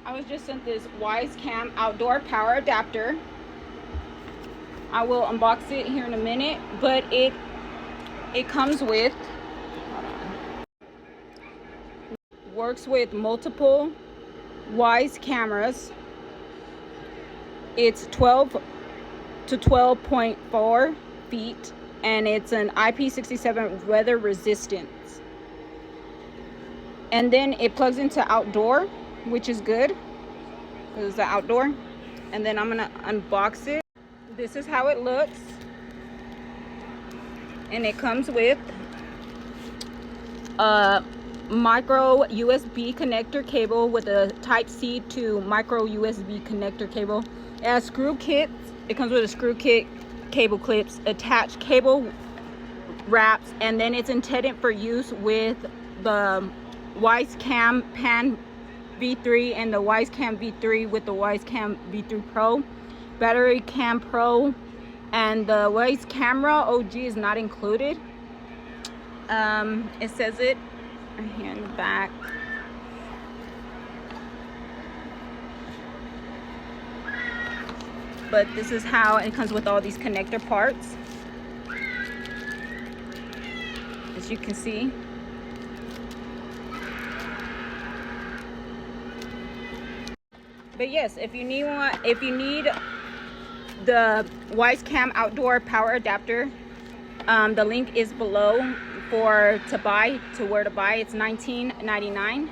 I was just sent this Wyze Cam outdoor power adapter. I will unbox it here in a minute, but it comes with, works with multiple Wyze cameras. It's 12 to 12.4 feet, and it's an IP67 weather resistance. And then it plugs into outdoor, which is good because it's outdoor. And then I'm gonna unbox it. This is how it looks, and it comes with a micro USB connector cable with a type C to micro USB connector cable. It has screw kits. It comes with a screw kit, cable clips, attached cable wraps, and then it's intended for use with the Wyze Cam Pan V3 and the Wyze Cam V3 with the Wyze Cam V3 Pro, Battery Cam Pro, and the Wyze Camera OG is not included. It says it right here in the back. But this is how it comes with all these connector parts, as you can see. But yes, if you need one, if you need the Wyze Cam outdoor power adapter, the link is below to buy, to where to buy. It's $19.99.